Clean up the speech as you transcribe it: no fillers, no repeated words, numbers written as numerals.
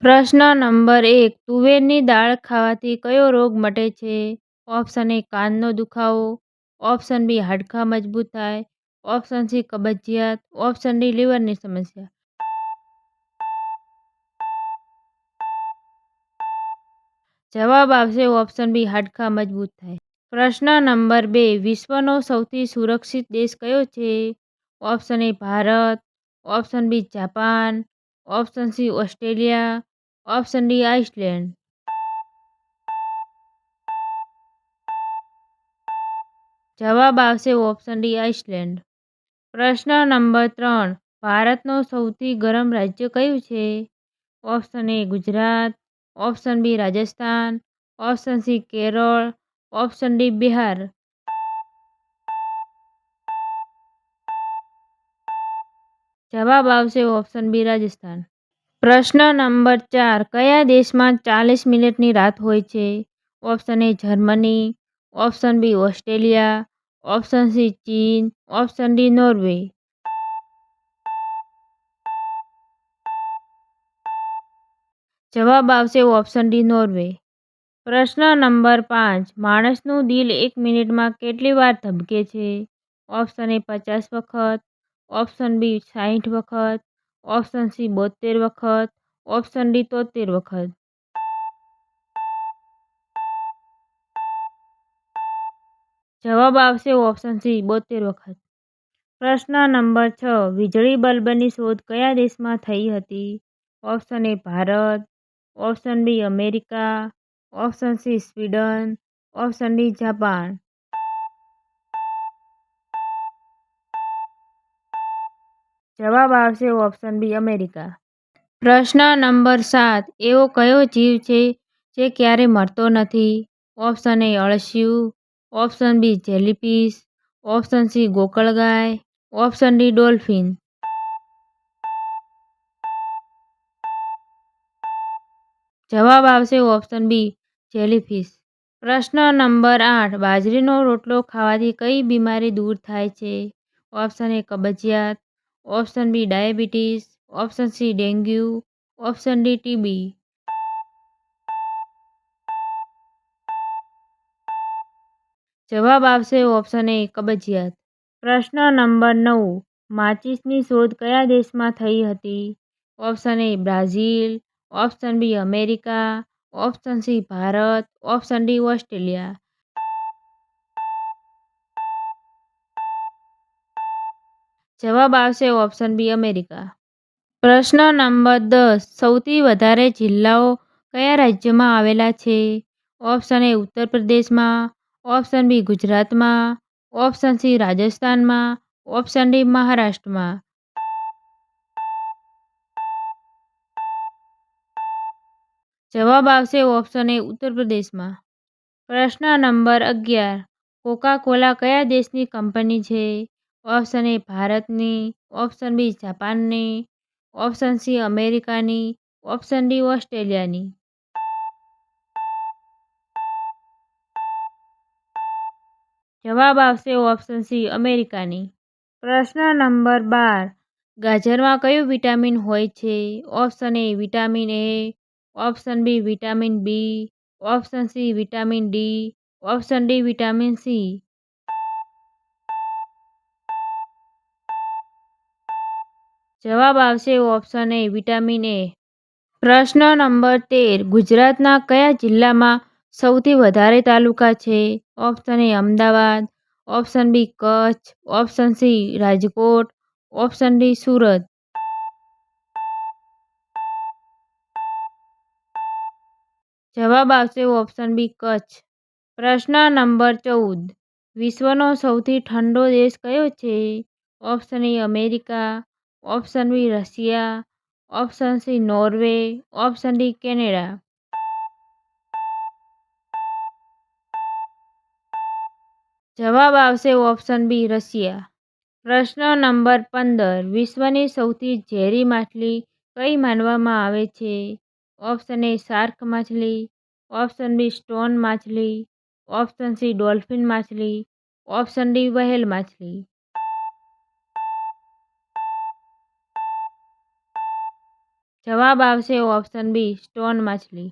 પ્રશ્ન નંબર 1, તુવેરની દાળ ખાવાથી કયો રોગ મટે છે? ઓપ્શન એ કાનનો દુખાવો, ઓપ્શન બી હાડકાં મજબૂત થાય, ઓપ્શન સી કબજિયાત, ઓપ્શન ડી લીવરની સમસ્યા. જવાબ આવશે ઓપ્શન બી હાડકાં મજબૂત થાય. પ્રશ્ન નંબર 2, વિશ્વનો સૌથી સુરક્ષિત દેશ કયો છે? Option A Bharat, option B Japan, option C Australia, option D Iceland. જવાબ આવશે ઓપ્શન ડી આઇસલેન્ડ. પ્રશ્ન નંબર 3, ભારતનું સૌથી ગરમ રાજ્ય કયું છે? Option A Gujarat, option B Rajasthan, option C Kerala, option D Bihar. જવાબ આવશે ઓપ્શન બી રાજસ્થાન. પ્રશ્ન નંબર 4, કયા દેશમાં 40 મિનિટની રાત હોય છે? Option A Germany, option B Australia, option C ચીન, ઓપ્શન ડી નોર્વે. જવાબ આવશે ઓપ્શન ડી નોર્વે. પ્રશ્ન નંબર 5, માણસનું દિલ 1 મિનિટમાં કેટલી વાર ધબકે છે? ઓપ્શન એ 50 વખત, ઓપ્શન બી 60 વખત, ઓપ્શન સી 72 વખત, ઓપ્શન ડી 73 વખત. જવાબ આવશે ઓપ્શન સી 72 વખત. પ્રશ્ન નંબર 6, વીજળી બલ્બની શોધ કયા દેશમાં થઈ હતી? Option A Bharat, option B America, option C Sweden, option D Japan. જવાબ આવશે ઓપ્શન બી અમેરિકા. પ્રશ્ન નંબર 7, એવો કયો જીવ છે જે ક્યારે મરતો નથી? ઓપ્શન એ અળસિયું, option B jellyfish, option C ગોકળગાય, ઓપ્શન ડી ડોલ્ફિન. જવાબ આવશે ઓપ્શન બી જેલીફિશ. પ્રશ્ન નંબર 8, બાજરીનો રોટલો ખાવાથી કઈ બીમારી દૂર થાય છે? ઓપ્શન એ કબજિયાત, option B diabetes, option C dengue, option D TB. જવાબ આવશે ઓપ્શન એ કબજિયાત. પ્રશ્ન નંબર 9, માચિસની શોધ કયા દેશમાં થઈ હતી? Option A Brazil, option B America, option C Bharat, option D Australia. જવાબ આવશે ઓપ્શન બી અમેરિકા. પ્રશ્ન નંબર 10, સૌથી વધારે જિલ્લાઓ કયા રાજ્યમાં આવેલા છે? ઓપ્શન એ ઉત્તર પ્રદેશમાં, ઓપ્શન બી ગુજરાતમાં, ઓપ્શન સી રાજસ્થાનમાં, ઓપ્શન ડી મહારાષ્ટ્રમાં. જવાબ આવશે ઓપ્શન એ ઉત્તર પ્રદેશમાં. પ્રશ્ન નંબર 11, કોકા કોલા કયા દેશની કંપની છે? ઓપ્શન એ ભારતની, ઓપ્શન બી જાપાનની, ઓપ્શન સી અમેરિકાની, ઓપ્શન ડી ઓસ્ટ્રેલિયાની. જવાબ આવશે ઓપ્શન સી અમેરિકાની. પ્રશ્ન નંબર 12, ગાજરમાં કયું વિટામિન હોય છે? Option A vitamin A, option B vitamin B, option C vitamin D, option D vitamin C. જવાબ આવશે ઓપ્શન એ વિટામિન એ. પ્રશ્ન નંબર 13, ગુજરાતના કયા જિલ્લામાં સૌથી વધારે તાલુકા છે? Option A Ahmedabad, option B Kutch, option C Rajkot, option D Surat. જવાબ આવશે ઓપ્શન બી કચ્છ. પ્રશ્ન નંબર 14, વિશ્વનો સૌથી ઠંડો દેશ કયો છે? Option A America, option B Russia, option C Norway, option D Canada. જવાબ આવશે ઓપ્શન બી રશિયા. પ્રશ્ન નંબર 15, વિશ્વની સૌથી ઝેરી માછલી કઈ માનવામાં આવે છે? ઓપ્શન એ શાર્ક માછલી, ઓપ્શન બી સ્ટોન માછલી, ઓપ્શન સી ડોલ્ફિન માછલી, ઓપ્શન ડી વ્હેલ માછલી. જવાબ આવશે ઓપ્શન બી સ્ટોન માછલી.